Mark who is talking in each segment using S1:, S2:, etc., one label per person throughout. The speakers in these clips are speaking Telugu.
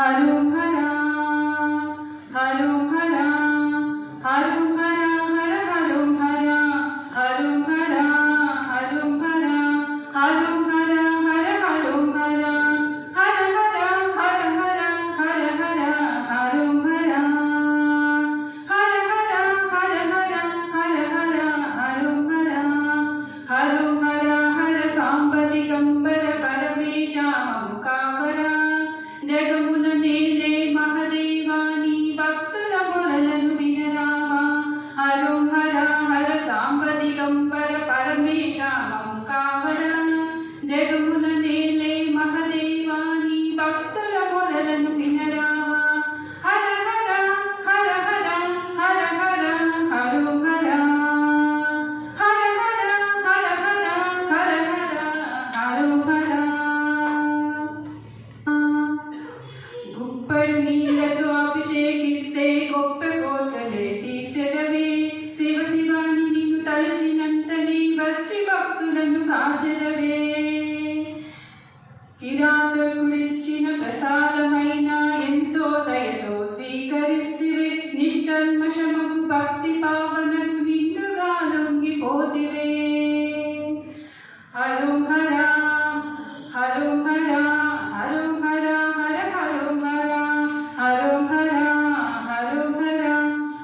S1: हरुं हरा हरुं हरा हरुं हरा हर हरुं हरा हरुं हरा हरुं हरा हरुं हरा हर हरुं हरा हर हरा हर हरा हर हरा हरुं हरा हर हरा हर हरा हर हरा हरुं हरा हरुं हरा हर सांब दिगंबर परमेश मुखावरा जगमुन नेले महदेवानी भक्तुल मोरలను వినరావా हरुं हरा हर सांब दिगंबर परमेश मुखावरा जगमुन नेले महदेवानी भक्तुल मोरలను వినరావా हर हरा हर हरा हर हरा हरुं हरा हर हरा हर हरा हर हरा हरुं हरा గుప్పడు నీళ్ళతో అభిషేకిస్తే గొప్ప కోటలే తీర్చడవే శివ శివాని నిన్ను తలచినంతనే వచ్చి భక్తులను కాచడవే కిరాతకుడిచ్చిన ప్రసాదమైన ఎంతో దయతో స్వీకరిస్తివే నిష్కల్మషమగు భక్తి పావనకు నిన్నుగా లొంగిపోతివే హరుం హరా హరుం హరా హరుం హరా హర హరుం హరా హరుం హరా హరుం హరా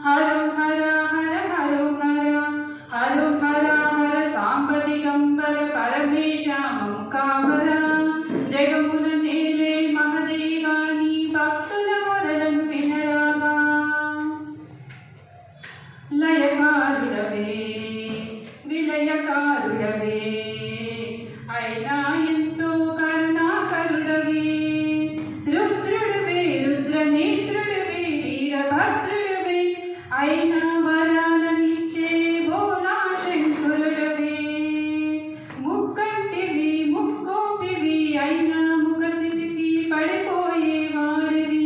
S1: హరుం హరా హర హరుం హరా హరుం హరా హర సాంబ దిగంబర పరమేశ ముఖావరా జగమున నేలే మహదేవాని భక్తుల మొరలను వినరావా లయకారుడవే విలయకారుడవే అయినా ఎంతో కరుణాకరుడవే రుద్రుడివే రుద్రనేత్రుడివే వీరభద్రుడివే అయినా వరాలనిచ్చే భోలా శంకరుడవే ముక్కంటివి ముక్కోపివి అయినా ముఖస్థితికి పడిపోయే వాడివి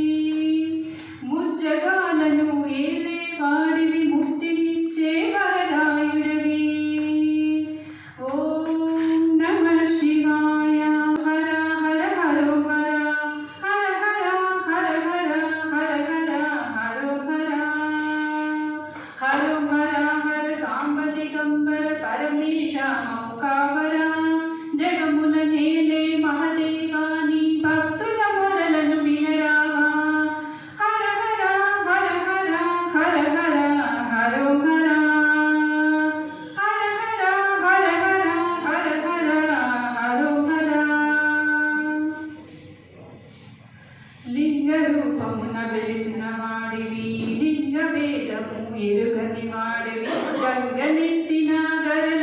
S1: ముజ్జగాలను ఏలే వాడివి ముక్తినిచ్చే వరదాయుడివి ఓం నమః శివాయ హర హర హరుం హర హర హర హర హర హర హరుం హర హరుం హర హర సాంబ దిగంబర పరమేశ ముఖావరా జగమున నేలే మహదేవాని భక్తుల మొరలను వినరావా హర హర హర హర హర హర హరుం హర హర హర హర హర హర హర హరుం హర లింగ రూపమున వెలిసిన వాడివి లింగ భేదము ఎరుగని వాడివి గంగనెత్తిన గరళ